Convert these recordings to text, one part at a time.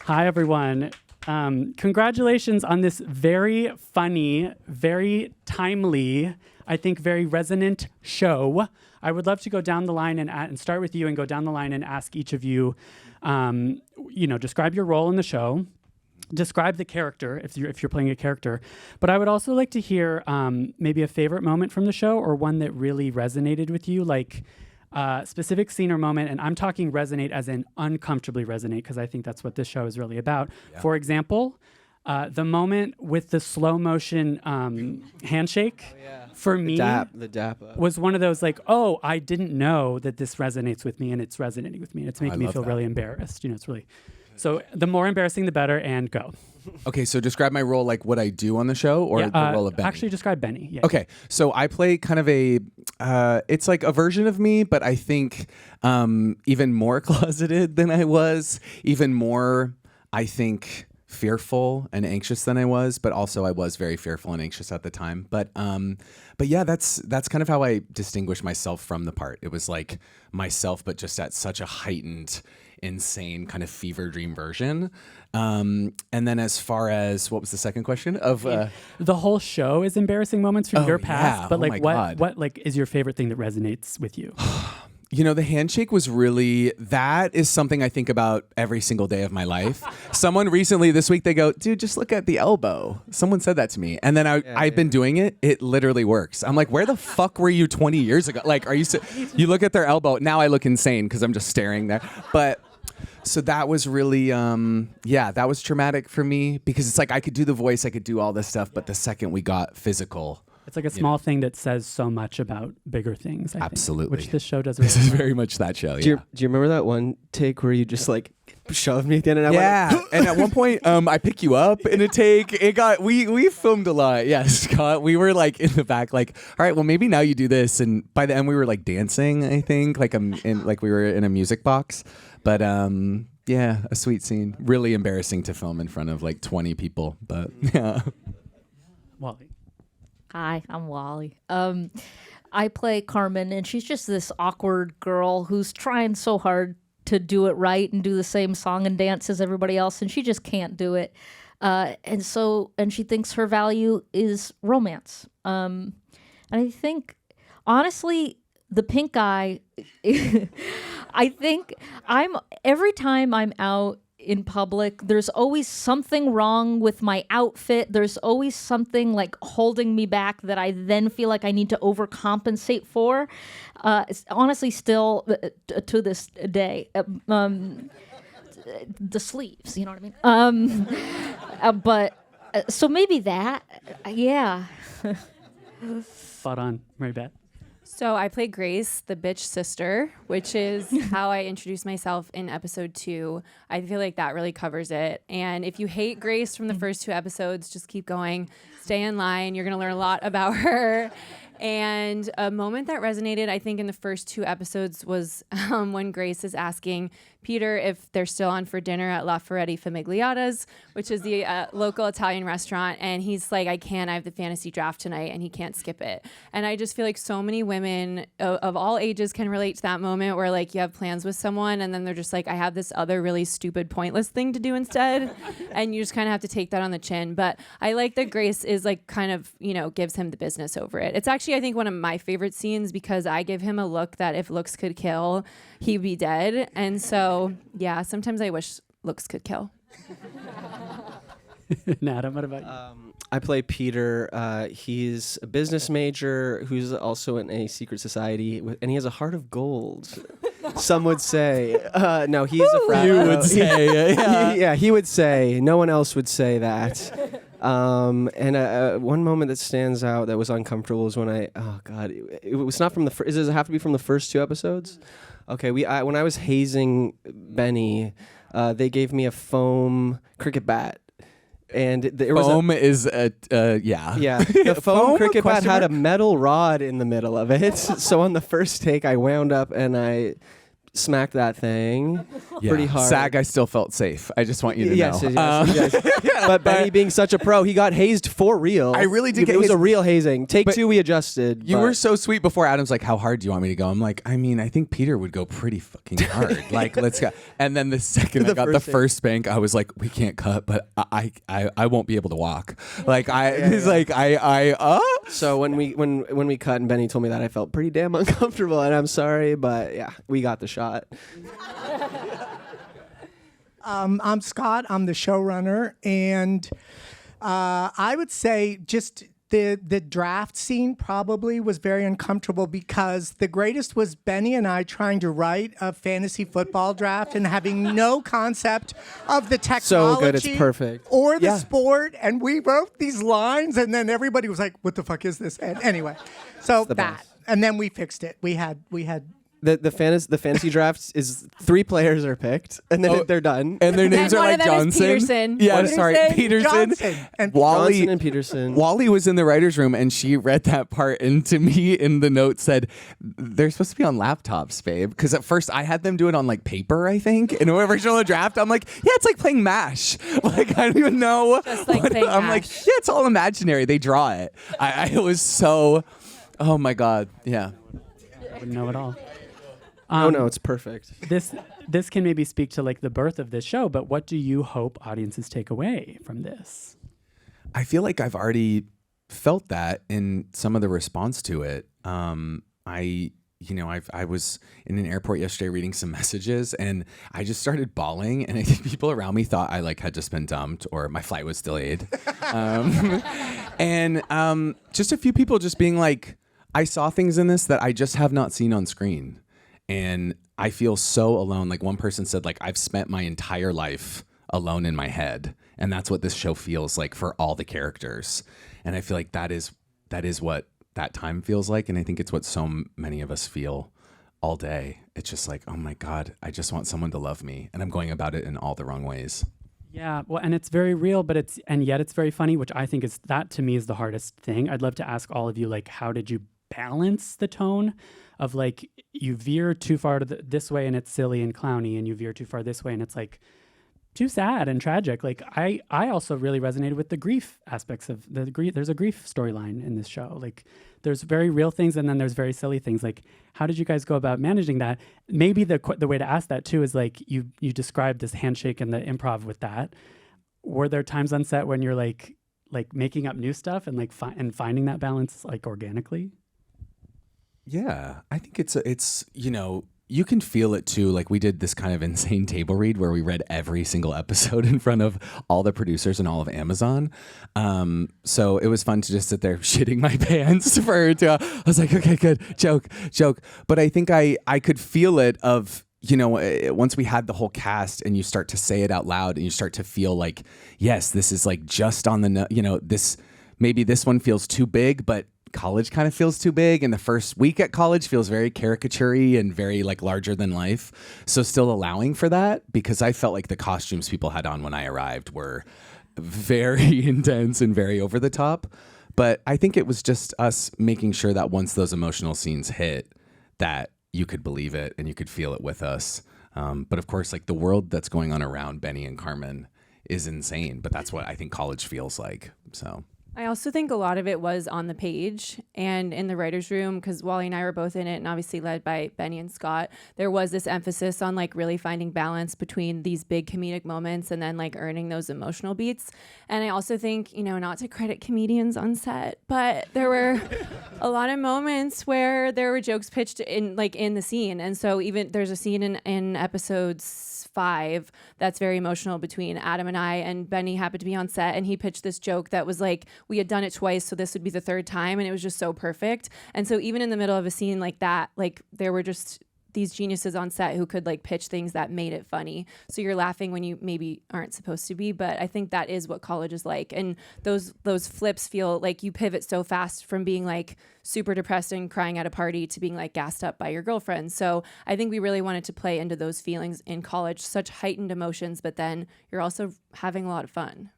Hi, everyone. Congratulations on this very funny, very timely, I think very resonant show. I would love to go down the line and start with you and go down the line and ask each of you, describe your role in the show. Describe the character if you're playing a character. But I would also like to hear maybe a favorite moment from the show or one that really resonated with you, like specific scene or moment. And I'm talking resonate as in uncomfortably resonate, because I think that's what this show is really about. Yeah. For example, the moment with the slow motion handshake, for me, the dap was one of those like, oh, I didn't know that this resonates with me, and it's resonating with me. It's making me feel really embarrassed. It's really... So the more embarrassing, the better, and go. Okay, so describe my role, like what I do on the show, or the role of Benny? Actually, describe Benny. Yeah. Okay, so I play kind of it's like a version of me, but I think even more closeted than I was, even more, I think, fearful and anxious than I was, but also I was very fearful and anxious at the time. But yeah, that's kind of how I distinguish myself from the part. It was like myself, but just at such a heightened, insane kind of fever dream version. And then as far as what was the second question of the whole show is embarrassing moments from your past, but like what like is your favorite thing that resonates with you? You know, the handshake was really, that is something I think about every single day of my life. Someone recently this week, they go, dude, just look at the elbow. Someone said that to me. And then I've been doing it. It literally works. I'm like, where the fuck were you 20 years ago? Like, you look at their elbow. Now I look insane because I'm just staring there. But so that was really, that was traumatic for me because it's like I could do the voice, I could do all this stuff. But the second we got physical, it's like a small thing that says so much about bigger things. I Absolutely. think, which this show does. This is very much that show. Do you remember that one take where you just like shoved me at the end? And I went, and at one point, I pick you up in a take. We filmed a lot. Yeah, Scott. We were like in the back, like, all right, well maybe now you do this. And by the end, we were like dancing. I think like we were in a music box. But yeah, a sweet scene. Really embarrassing to film in front of like 20 people. But yeah. Wally. Hi, I'm Wally. I play Carmen, and she's just this awkward girl who's trying so hard to do it right and do the same song and dance as everybody else, and she just can't do it. And she thinks her value is romance. And I think, honestly, the pink eye, I think every time I'm out in public, there's always something wrong with my outfit. There's always something like holding me back that I then feel like I need to overcompensate for. Honestly, still to this day, the sleeves, you know what I mean? So maybe that, yeah. Spot on, Mary Beth. So I play Grace, the bitch sister, which is how I introduced myself in episode 2. I feel like that really covers it. And if you hate Grace from the first 2 episodes, just keep going. Stay in line. You're going to learn a lot about her. And a moment that resonated, I think, in the first 2 episodes was when Grace is asking Peter if they're still on for dinner at La Ferretti Famigliata's, which is the local Italian restaurant. And he's like, I have the fantasy draft tonight, and he can't skip it. And I just feel like so many women of all ages can relate to that moment where like you have plans with someone and then they're just like, I have this other really stupid, pointless thing to do instead. And you just kind of have to take that on the chin. But I like that Grace is like kind of, gives him the business over it. It's actually, I think, one of my favorite scenes because I give him a look that if looks could kill, he'd be dead. And so, yeah, sometimes I wish looks could kill. Adam, what about you? I play Peter. He's a business major who's also in a secret society, and he has a heart of gold. Some would say. No, he's a frat. You would say. Yeah, he would say. No one else would say that. And one moment that stands out that was uncomfortable was when it was not from the first. Does it have to be from the first 2 episodes? Okay, when I was hazing Benny, they gave me a foam cricket bat. And there was the foam cricket bat had a metal rod in the middle of it. So on the first take, I wound up and I smacked that thing Yeah. pretty hard. SAG, I still felt safe. I just want you to Yes, know. yes, yes. But Benny being such a pro, he got hazed for real. I really did get It was hazed. a real hazing. Take But 2, we adjusted. You but- were so sweet before. Adam's like, how hard do you want me to go? I'm like, I mean, I think Peter would go pretty fucking hard. Like, let's go. And then the second I The got the first thing. first spank, I was like, we can't cut, but I won't be able to walk. Like, it's like, So when we cut and Benny told me that, I felt pretty damn uncomfortable, and I'm sorry, but yeah, we got the shot. I'm Scott. I'm the showrunner, and I would say just the draft scene probably was very uncomfortable because the greatest was Benny and I trying to write a fantasy football draft and having no concept of the technology. So good, it's perfect. Or the Yeah. sport, and we wrote these lines, and then everybody was like, "What the fuck is this?" And anyway, so the that, best. and then we fixed it. We had. The fantasy drafts is 3 players are picked, and then they're done. and their names And are one like of them is Johnson. Peterson. Yeah, Peterson, sorry, Peterson. Johnson, and Wally Johnson and Peterson. Wally was in the writer's room and she read that part into me in the note said, they're supposed to be on laptops, babe. Because at first I had them do it on like paper, I think. In a original draft, I'm like, yeah, it's like playing MASH. Like, I don't even know. Just like playing I'm like, MASH. yeah, it's all imaginary. They draw it. I was so, oh my God. Yeah. Wouldn't know at all. No, it's perfect. This can maybe speak to like the birth of this show, but what do you hope audiences take away from this? I feel like I've already felt that in some of the response to it. I was in an airport yesterday reading some messages and I just started bawling, and I think people around me thought I like had just been dumped or my flight was delayed. And just a few people just being like, I saw things in this that I just have not seen on screen. And I feel so alone. Like one person said, like, I've spent my entire life alone in my head. And that's what this show feels like for all the characters. And I feel like that is what that time feels like. And I think it's what so many of us feel all day. It's just like, oh my God, I just want someone to love me. And I'm going about it in all the wrong ways. Yeah, well, and it's very real, but yet it's very funny, which I think is, that to me is the hardest thing. I'd love to ask all of you, like, how did you balance the tone of like, you veer too far to this way and it's silly and clowny, and you veer too far this way and it's like too sad and tragic. Like I also really resonated with the grief aspects of the grief. There's a grief storyline in this show. Like there's very real things and then there's very silly things. Like how did you guys go about managing that? Maybe the way to ask that too is like you described this handshake and the improv with that. Were there times on set when you're like making up new stuff and like and finding that balance like organically? Yeah, I think it's you can feel it too. Like we did this kind of insane table read where we read every single episode in front of all the producers and all of Amazon. So it was fun to just sit there shitting my pants I was like, okay, good, joke. But I think I could feel it of, once we had the whole cast and you start to say it out loud and you start to feel like, yes, this is like just on the, maybe this one feels too big, but college kind of feels too big, and the first week at college feels very caricature-y and very like larger than life. So still allowing for that, because I felt like the costumes people had on when I arrived were very intense and very over the top. But I think it was just us making sure that once those emotional scenes hit, that you could believe it and you could feel it with us. But of course, like the world that's going on around Benny and Carmen is insane, but that's what I think college feels like. So I also think a lot of it was on the page and in the writer's room, because Wally and I were both in it, and obviously led by Benny and Scott. There was this emphasis on like really finding balance between these big comedic moments and then like earning those emotional beats. And I also think, not to credit comedians on set, but there were a lot of moments where there were jokes pitched in the scene. And so even there's a scene in episodes 5 that's very emotional between Adam and I, and Benny happened to be on set and he pitched this joke that was like, we had done it twice, so this would be the third time, and it was just so perfect. And so even in the middle of a scene like that, like there were just these geniuses on set who could like pitch things that made it funny. So you're laughing when you maybe aren't supposed to be, but I think that is what college is like. And those flips feel like you pivot so fast from being like super depressed and crying at a party to being like gassed up by your girlfriend. So I think we really wanted to play into those feelings in college, such heightened emotions, but then you're also having a lot of fun.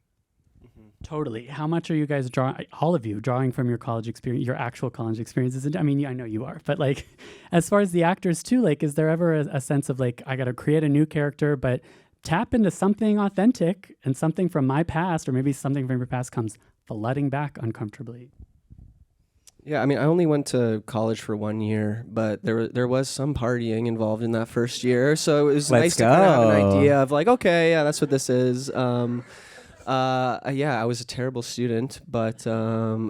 Totally. How much are you guys drawing, all of you, drawing from your college experience, your actual college experiences? I mean, I know you are, but like, as far as the actors too, like, is there ever a sense of like, I got to create a new character, but tap into something authentic and something from my past, or maybe something from your past comes flooding back uncomfortably? Yeah, I mean, I only went to college for 1 year, but there was some partying involved in that first year, so it was nice to kind of have an idea of like, okay, yeah, that's what this is. Yeah, I was a terrible student, but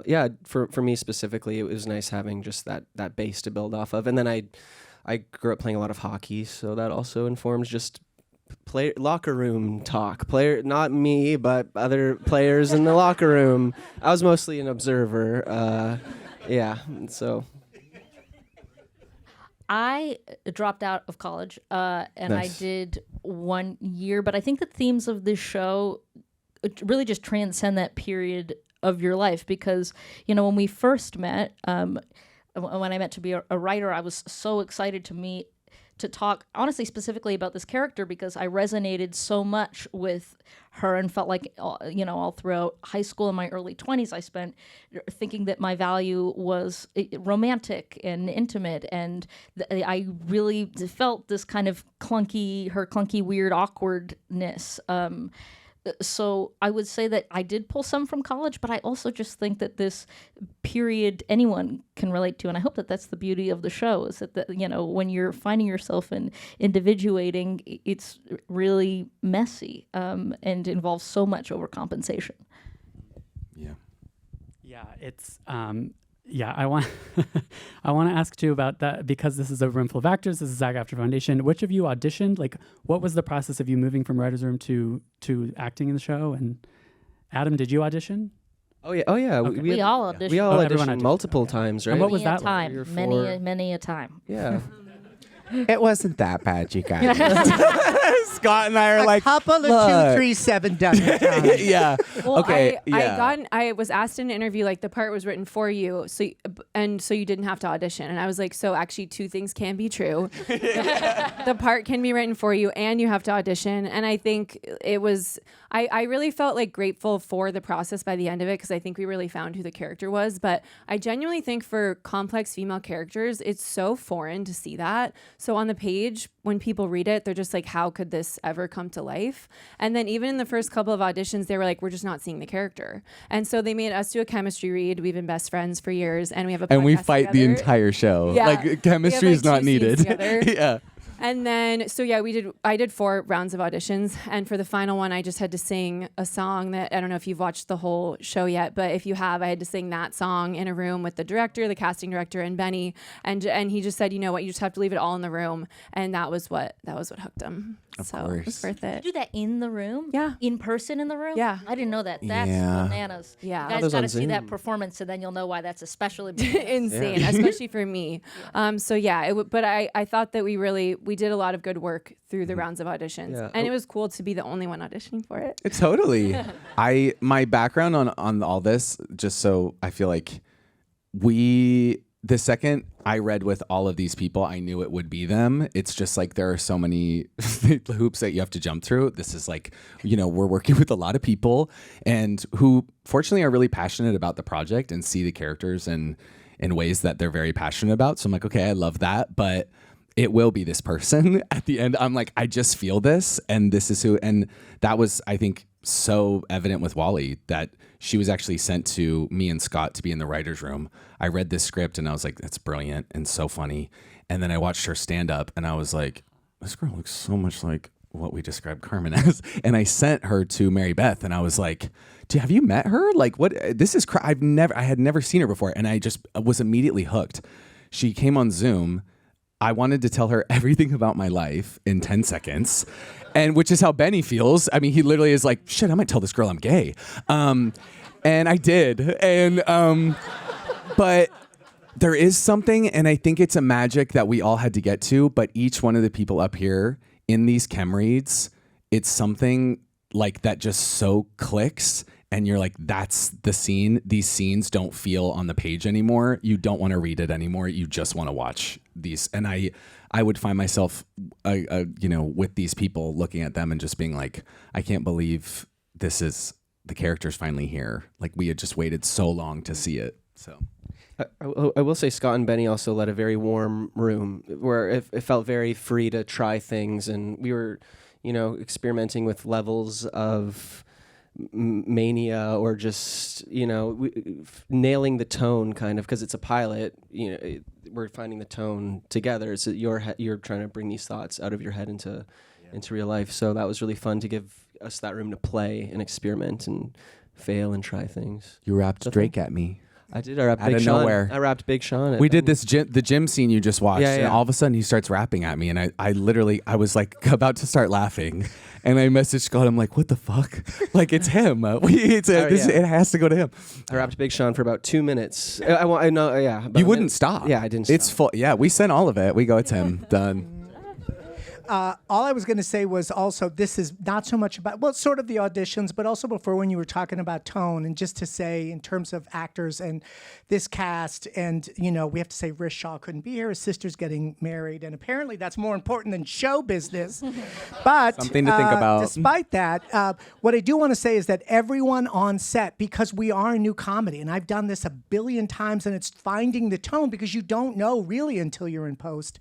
yeah, for me specifically, it was nice having just that base to build off of. And then I grew up playing a lot of hockey, so that also informs just locker room talk. Not me, but other players in the locker room. I was mostly an observer. Yeah, so. I dropped out of college, and Nice. I did 1 year, but I think the themes of this show really just transcend that period of your life, because, you know, when we first met, when I met to be a writer, I was so excited to talk honestly specifically about this character, because I resonated so much with her and felt like, you know, all throughout high school and my early 20s, I spent thinking that my value was romantic and intimate. And I really felt this kind of clunky, weird awkwardness. So I would say that I did pull some from college, but I also just think that this period anyone can relate to, and I hope that that's the beauty of the show, is that you know, when you're finding yourself and individuating, it's really messy and involves so much overcompensation. Yeah. Yeah, it's yeah, I want I want to ask too about that, because this is a room full of actors. This is SAG-AFTRA Foundation. Which of you auditioned? Like, what was the process of you moving from writer's room to acting in the show? And Adam, did you audition? Oh yeah. Okay. We all auditioned. We all everyone auditioned auditioned. multiple Okay. times, right? And what was Many a that like? time, 3 or 4. many a time. Yeah. It wasn't that bad, you guys. Scott and I are A like, couple of look. 2, 3, 7 dozen times. yeah. Well, Okay. I was asked in an interview, like, the part was written for you, so you didn't have to audition. And I was like, so actually 2 things can be true. The part can be written for you, and you have to audition. And I think it was, I really felt like grateful for the process by the end of it, because I think we really found who the character was. But I genuinely think for complex female characters, it's so foreign to see that. So on the page, when people read it, they're just like, how could this ever come to life? And then even in the first couple of auditions, they were like, we're just not seeing the character. And so they made us do a chemistry read. We've been best friends for years, and we have a And we podcast fight the together. entire show. Yeah. Like, chemistry We is have, like, not 2 scenes needed. together. Yeah. And then, so yeah, I did 4 rounds of auditions. And for the final one, I just had to sing a song that, I don't know if you've watched the whole show yet, but if you have, I had to sing that song in a room with the director, the casting director, and Benny. And he just said, you know what, you just have to leave it all in the room. And that was what hooked him. Of so course. it's worth it. Do that in the room? Yeah. In person in the room? Yeah. I didn't know that. That's Yeah. bananas. Yeah. You guys those got on to see that Zoom. performance, and then you'll know why that's especially Insane, especially for me. So yeah, but I thought that we did a lot of good work through the rounds of auditions. Yeah. And it was cool to be the only one auditioning for it. Totally. My background on all this, just so I feel like the second I read with all of these people, I knew it would be them. It's just like there are so many hoops that you have to jump through. This is like, you know, we're working with a lot of people and who fortunately are really passionate about the project and see the characters in ways that they're very passionate about. So I'm like, okay, I love that, but it will be this person at the end. I'm like, I just feel this, and this is who. And that was, I think, so evident with Wally, that she was actually sent to me and Scott to be in the writer's room. I read this script and I was like, that's brilliant and so funny. And then I watched her stand up and I was like, this girl looks so much like what we described Carmen as. And I sent her to Mary Beth and I was like, have you met her? Like, what? This is, I had never seen her before. And I just was immediately hooked. She came on Zoom. I wanted to tell her everything about my life in 10 seconds, and which is how Benny feels. I mean, he literally is like, shit, I might tell this girl I'm gay. And I did. And, but there is something, and I think it's a magic that we all had to get to, but each one of the people up here in these chem reads, it's something like that just so clicks. And you're like, that's the scene. These scenes don't feel on the page anymore. You don't want to read it anymore. You just want to watch these. And I would find myself, with these people looking at them and just being like, I can't believe this is the character's finally here. Like we had just waited so long to see it. So I will say Scott and Benny also led a very warm room where it felt very free to try things, and we were, experimenting with levels of mania or just, nailing the tone kind of, because it's a pilot. We're finding the tone together. So you're trying to bring these thoughts out of your head into real life. So that was really fun to give us that room to play and experiment and fail and try things. you rapped Drake at me. I did. I rapped Out Big of Sean. nowhere. I rapped Big Sean. We did this the gym scene you just watched, Yeah, and yeah. all of a sudden he starts rapping at me, and I literally was like about to start laughing, and I messaged Scott. I'm like, what the fuck? Like it's him. It has to go to him. I rapped Big Sean for about 2 minutes. I know. Yeah. You wouldn't stop. Yeah, I didn't stop. It's full. Yeah, we sent all of it. We go, it's him. Done. All I was going to say was also this is not so much about, well, sort of the auditions, but also before when you were talking about tone, and just to say in terms of actors and this cast, and, we have to say Rish Shaw couldn't be here. His sister's getting married, and apparently that's more important than show business. But Something to think about. Despite that, what I do want to say is that everyone on set, because we are a new comedy, and I've done this 1 billion times, and it's finding the tone because you don't know really until you're in post.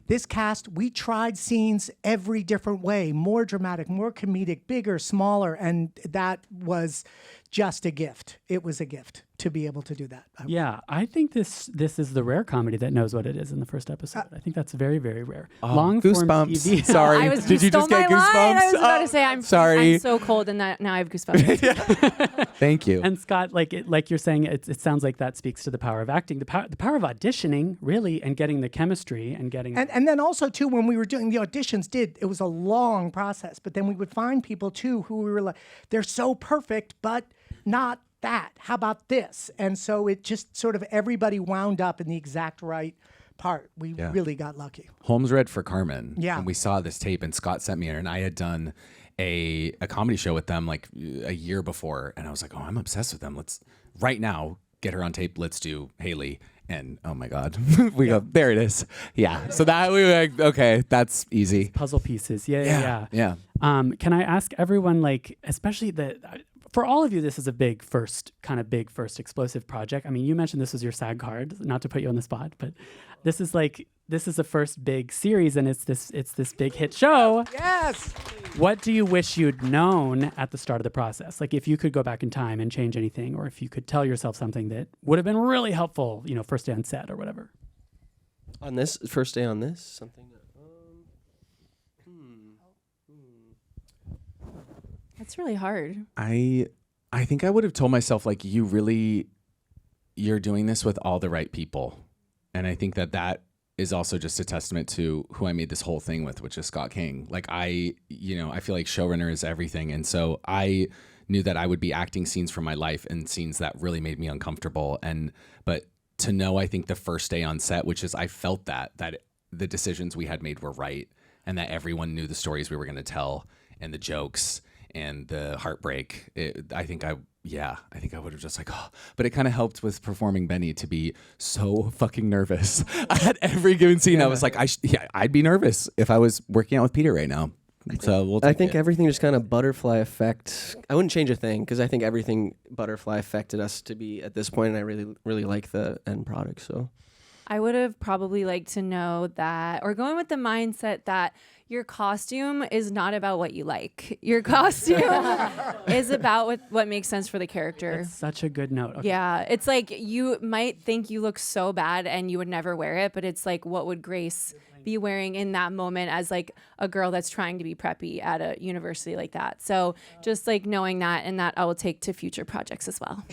This cast, we tried scenes every different way, more dramatic, more comedic, bigger, smaller, and that was just a gift. It was a gift to be able to do that. Yeah, I think this is the rare comedy that knows what it is in the first episode. I think that's very, very rare. Long form goosebumps. TV. Sorry. Did you just get goosebumps? I was about to say I'm sorry. I'm so cold, and now I have goosebumps. Thank you. And Scott, like you're saying, it sounds like that speaks to the power of acting, the power of auditioning, really, and getting the chemistry and getting. And then also too, when we were doing the auditions, it was a long process. But then we would find people too who we were like, they're so perfect, but not that. How about this? And so it just sort of everybody wound up in the exact right part. We really got lucky. Holmes read for Carmen. Yeah. And we saw this tape, and Scott sent me it, and I had done a comedy show with them like a year before, and I was like, oh, I'm obsessed with them. Let's right now get her on tape. Let's do Haley. And oh my God, we go, there it is. Yeah. So that we were like, okay, that's easy. Puzzle pieces. Yeah. Can I ask everyone, like, especially for all of you, this is a big first explosive project. I mean, you mentioned this was your SAG card, not to put you on the spot, but this is the first big series, and it's this big hit show. Yes. What do you wish you'd known at the start of the process? Like, if you could go back in time and change anything, or if you could tell yourself something that would have been really helpful, first day on set or whatever. On this first day on this something. That's really hard. I think I would have told myself, like, you're doing this with all the right people. And I think that is also just a testament to who I made this whole thing with, which is Scott King. Like I feel like showrunner is everything. And so I knew that I would be acting scenes from my life and scenes that really made me uncomfortable. But to know, I think the first day on set, which is I felt that the decisions we had made were right, and that everyone knew the stories we were going to tell and the jokes and the heartbreak. I think I would have just like, oh, but it kind of helped with performing Benny to be so fucking nervous. At every given scene, I was like, I'd be nervous if I was working out with Peter right now. So I think everything just kind of butterfly effect. I wouldn't change a thing because I think everything butterfly affected us to be at this point, and I really, really like the end product. So I would have probably liked to know that, or going with the mindset that your costume is not about what you like. Your costume is about what makes sense for the character. That's such a good note. Okay. Yeah, it's like you might think you look so bad and you would never wear it, but it's like, what would Grace be wearing in that moment as like a girl that's trying to be preppy at a university like that? So just like knowing that, and that I will take to future projects as well.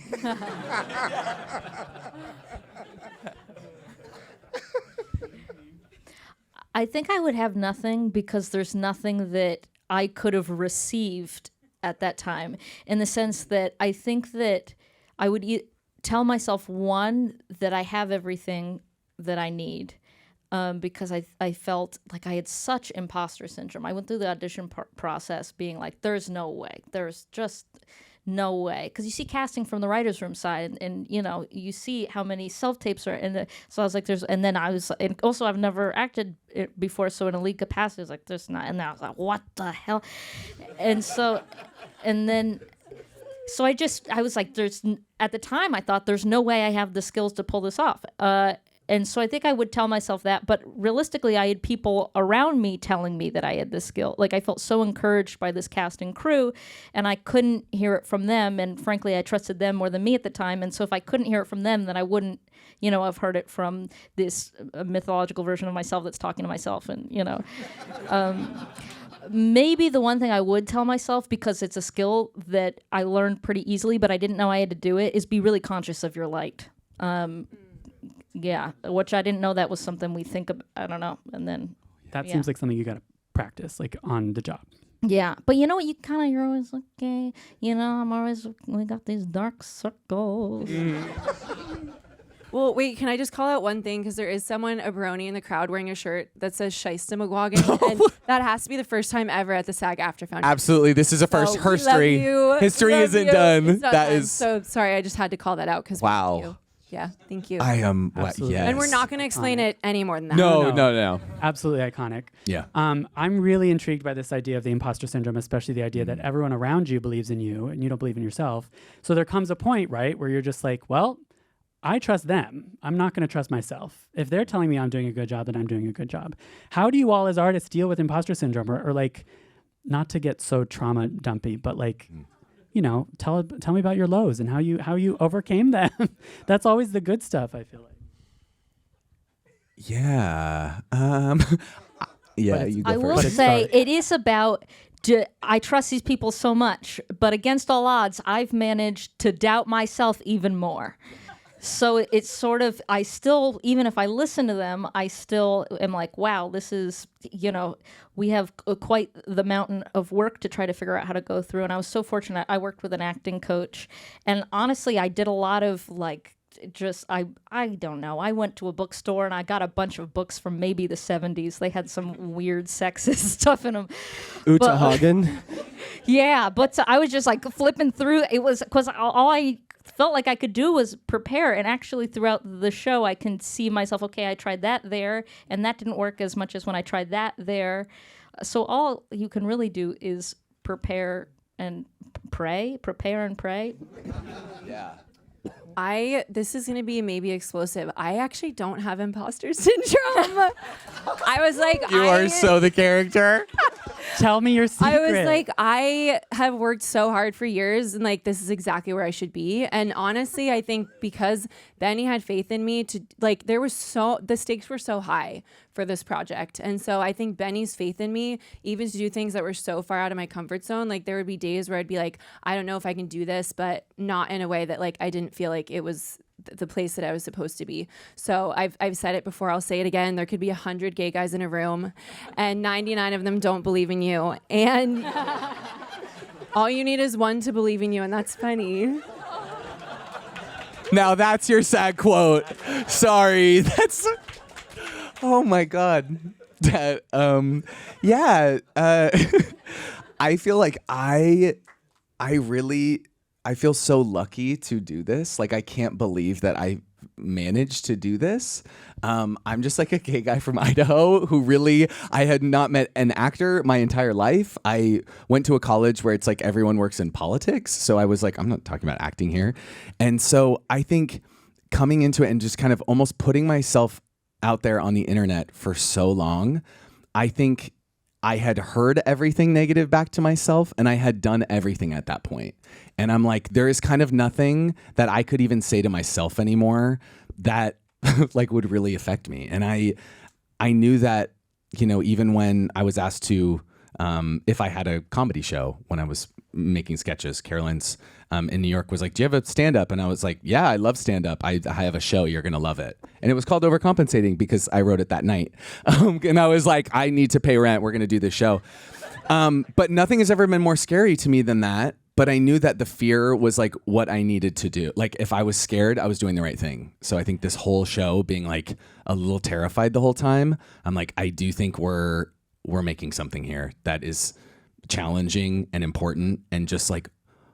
I think I would have nothing because there's nothing that I could have received at that time, in the sense that I think that I would tell myself, one, that I have everything that I need, because I felt like I had such imposter syndrome. I went through the audition process being like, there's no way. There's just no way. Because you see casting from the writer's room side, and you see how many self-tapes are in the, so I was like, and also I've never acted it before, so in a lead capacity, I was like, there's not, and then I was like, what the hell? And so, and then So I was like, at the time I thought there's no way I have the skills to pull this off. And so I think I would tell myself that, but realistically, I had people around me telling me that I had this skill. Like, I felt so encouraged by this cast and crew, and I couldn't hear it from them. And frankly, I trusted them more than me at the time. And so if I couldn't hear it from them, then I wouldn't, have heard it from this mythological version of myself that's talking to myself. And, maybe the one thing I would tell myself, because it's a skill that I learned pretty easily, but I didn't know I had to do it, is be really conscious of your light. Yeah, which I didn't know that was something we think of. I don't know. And then that seems like something you got to practice, like on the job. Yeah, but you're always okay. We got these dark circles. Well, wait, can I just call out one thing? Because there is someone, a brony in the crowd, wearing a shirt that says Shiesta McGuagan. And that has to be the first time ever at the SAG-AFTRA Foundation. Absolutely. This is a first. So History. History isn't done. It's not That done. is. So sorry, I just had to call that out. Because Wow. Yeah, thank you. I am. Absolutely. Yes. And we're not going to explain it any more than that. No. Absolutely iconic. Yeah. I'm really intrigued by this idea of the imposter syndrome, especially the idea that everyone around you believes in you and you don't believe in yourself. So there comes a point, right, where you're just like, well, I trust them. I'm not going to trust myself. If they're telling me I'm doing a good job, then I'm doing a good job. How do you all as artists deal with imposter syndrome, or like, not to get so trauma dumpy, but like, tell me about your lows and how you overcame them. That's always the good stuff, I feel like. Yeah. Yeah. You go I first. will say it is about. I trust these people so much, but against all odds, I've managed to doubt myself even more. So it's sort of, I still, even if I listen to them, I still am like, wow, this is, we have quite the mountain of work to try to figure out how to go through. And I was so fortunate. I worked with an acting coach. And honestly, I did a lot of I don't know. I went to a bookstore and I got a bunch of books from maybe the 70s. They had some weird sexist stuff in them. Uta Hagen. Yeah, but I was just like flipping through. It was because all I felt like I could do was prepare. And actually throughout the show, I can see myself, okay, I tried that there, and that didn't work as much as when I tried that there. So all you can really do is prepare and pray. Yeah. This is going to be maybe explosive. I actually don't have imposter syndrome. I was like, You are so the character. Tell me your secret. I was like, I have worked so hard for years, and like, this is exactly where I should be. And honestly, I think because Benny had faith in me to the stakes were so high for this project. And so I think Benny's faith in me, even to do things that were so far out of my comfort zone, like there would be days where I'd be like, I don't know if I can do this, but not in a way that like I didn't feel like it was the place that I was supposed to be. So I've said it before, I'll say it again. There could be 100 gay guys in a room and 99 of them don't believe in you. And all you need is one to believe in you, and that's funny. Now that's your SAG quote. Sorry. That's. Oh my God. That. Yeah. I feel like I feel so lucky to do this. Like, I can't believe that I managed to do this. I'm just like a gay guy from Idaho who I had not met an actor my entire life. I went to a college where it's like everyone works in politics. So I was like, I'm not talking about acting here. And so I think coming into it and just kind of almost putting myself out there on the internet for so long, I think I had heard everything negative back to myself, and I had done everything at that point. And I'm like, there is kind of nothing that I could even say to myself anymore that like would really affect me. And I knew that, even when I was asked to, if I had a comedy show when I was making sketches, Carolyn's in New York was like, do you have a stand-up? And I was like, yeah, I love stand-up. I have a show. You're going to love it. And it was called Overcompensating because I wrote it that night. And I was like, I need to pay rent. We're going to do this show. But nothing has ever been more scary to me than that. But I knew that the fear was like what I needed to do. Like if I was scared, I was doing the right thing. So I think this whole show being like a little terrified the whole time, I'm like, I do think we're making something here that is challenging and important and just like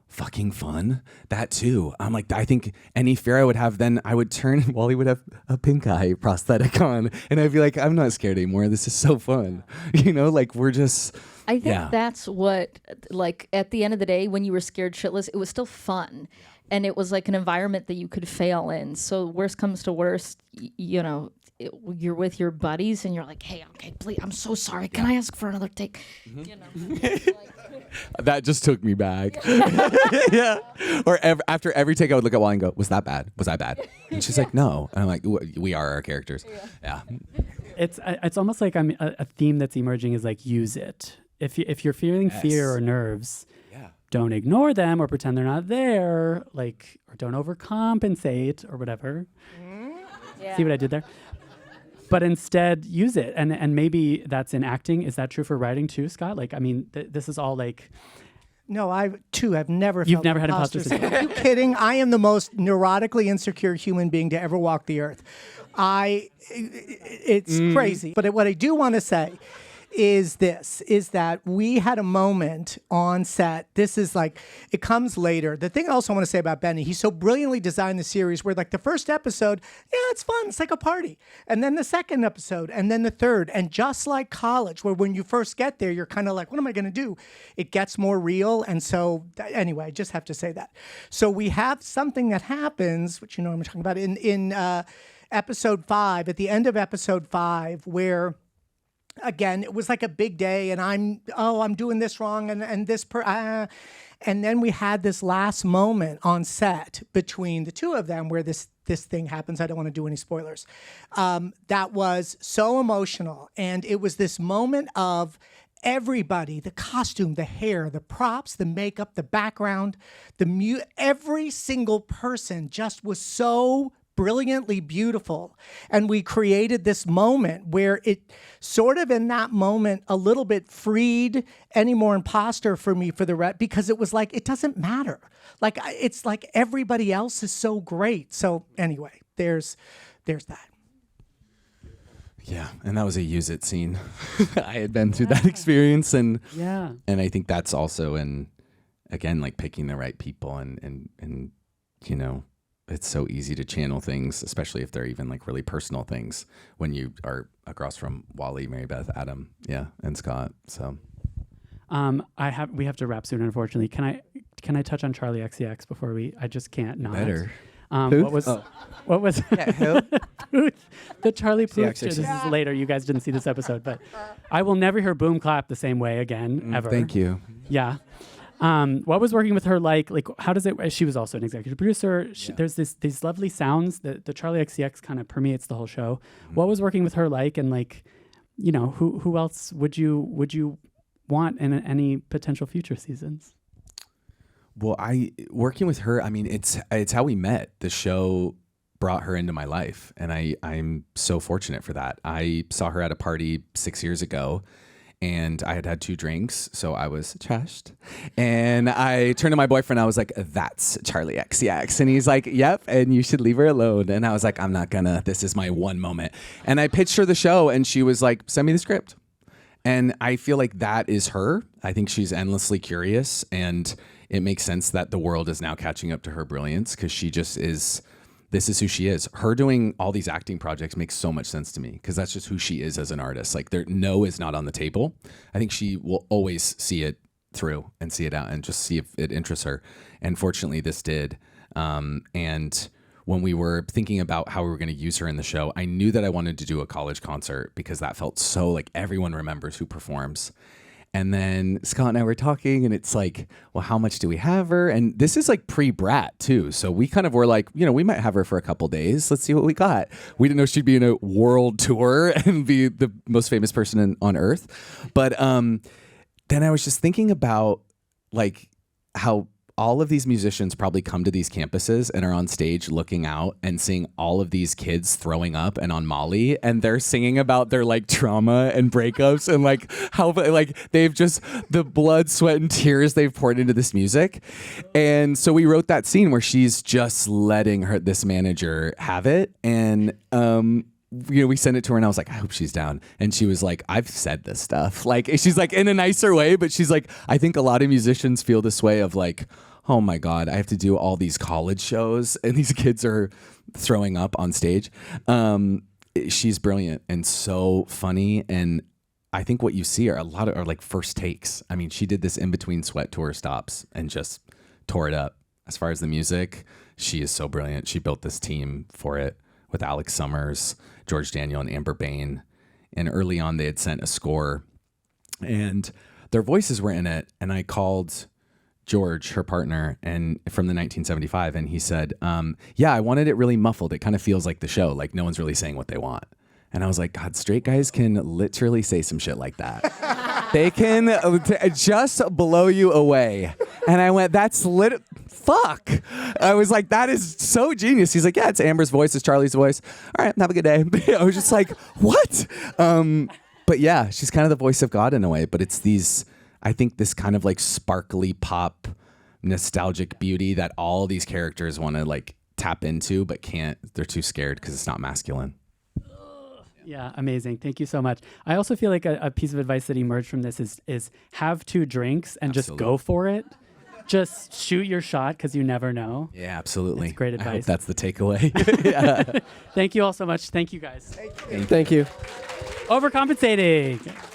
fucking fun. That too. I'm like, I think any fear I would have, then I would turn and Wally would have a pink eye prosthetic on and I'd be like, I'm not scared anymore. This is so fun. Like we're just I think Yeah. that's what, like, at the end of the day, when you were scared shitless, it was still fun. And it was like an environment that you could fail in. So worst comes to worst, you're with your buddies and you're like, hey, okay, please, I'm so sorry. Can I ask for another take? That just took me back. Yeah. Or after every take, I would look at Wally and go, was that bad? Was I bad? And she's like, no. And I'm like, we are our characters. Yeah. It's almost like a theme that's emerging is like, use it. If you're feeling fear or nerves, don't ignore them or pretend they're not there, like, or don't overcompensate or whatever. See what I did there? But instead, use it. And maybe that's in acting. Is that true for writing too, Scott? Like, I mean, this is all like... No, I've never You've felt never had imposter syndrome. Are you kidding? I am the most neurotically insecure human being to ever walk the earth. It's crazy. But what I do want to say is that we had a moment on set. This is like, it comes later. The thing I also want to say about Benny, he so brilliantly designed the series where like the first episode, yeah, it's fun. It's like a party. And then the second episode, and then the third. And just like college, where when you first get there, you're kind of like, what am I going to do? It gets more real. And so anyway, I just have to say that. So we have something that happens, which you know what I'm talking about, in episode 5, at the end of episode 5, where again, it was like a big day and I'm doing this wrong and this and then we had this last moment on set between the two of them where this thing happens. I don't want to do any spoilers. That was so emotional. And it was this moment of everybody, the costume, the hair, the props, the makeup, the background, every single person just was so brilliantly beautiful. And we created this moment where it sort of in that moment a little bit freed any more imposter for me for the rest, because it was like, it doesn't matter. Like, it's like everybody else is so great. So anyway, there's that. Yeah, and that was a use it scene. I had been through that experience, and I think that's also again, like picking the right people and you know, it's so easy to channel things, especially if they're even like really personal things, when you are across from Wally, Mary Beth, Adam, and Scott. So we have to wrap soon, unfortunately. Can I touch on Charlie XCX before I just can't not. Better. What was who? the Charlie Pluth? XCX. This is later. You guys didn't see this episode, but I will never hear boom clap the same way again, ever. Thank you. Yeah. What was working with her like? Like, how does it? She was also an executive producer. There's these lovely sounds that the Charlie XCX kind of permeates the whole show. What was working with her like? And like, you know, who else would you want in any potential future seasons? Well, working with her, I mean, it's how we met. The show brought her into my life, and I'm so fortunate for that. I saw her at a party 6 years ago, and I had 2 drinks, so I was trashed. And I turned to my boyfriend. I was like, "That's Charlie XCX," and he's like, "Yep, and you should leave her alone." And I was like, "I'm not gonna. This is my one moment." And I pitched her the show, and she was like, "Send me the script." And I feel like that is her. I think she's endlessly curious, and it makes sense that the world is now catching up to her brilliance, because she just is. This is who she is. Her doing all these acting projects makes so much sense to me, because that's just who she is as an artist. Like, no is not on the table. I think she will always see it through and see it out and just see if it interests her. And fortunately, this did. And when we were thinking about how we were going to use her in the show, I knew that I wanted to do a college concert, because that felt so like everyone remembers who performs. And then Scott and I were talking, and it's like, well, how much do we have her? And this is like pre-Brat too. So we kind of were like, you know, we might have her for a couple days. Let's see what we got. We didn't know she'd be in a world tour and be the most famous person on earth. But then I was just thinking about like how all of these musicians probably come to these campuses and are on stage looking out and seeing all of these kids throwing up and on Molly, and they're singing about their like trauma and breakups and like how like they've just the blood, sweat, and tears they've poured into this music. And so we wrote that scene where she's just letting this manager have it. And you know, we sent it to her, and I was like, I hope she's down. And she was like, I've said this stuff. Like, she's like, in a nicer way, but she's like, I think a lot of musicians feel this way of like, oh my God, I have to do all these college shows, and these kids are throwing up on stage. She's brilliant and so funny. And I think what you see are a lot of are like first takes. I mean, she did this in between Sweat tour stops and just tore it up. As far as the music, she is so brilliant. She built this team for it with Alex Summers, George Daniel, and Amber Bain. And early on, they had sent a score, and their voices were in it. And I called George, her partner, and from the 1975, and he said, yeah, I wanted it really muffled. It kind of feels like the show, like no one's really saying what they want. And I was like, God, straight guys can literally say some shit like that. They can just blow you away. And I went, that's fuck. I was like, that is so genius. He's like, yeah, it's Amber's voice, it's Charlie's voice. All right, have a good day. I was just like, what? But yeah, she's kind of the voice of God in a way, but it's I think this kind of like sparkly pop, nostalgic beauty that all these characters want to like tap into, but can't. They're too scared because it's not masculine. Yeah, amazing. Thank you so much. I also feel like a piece of advice that emerged from this is have 2 drinks and just go for it. Just shoot your shot because you never know. Yeah, absolutely. It's great I hope advice. that's the takeaway. Yeah. Thank you all so much. Thank you guys. Thank you. Overcompensating.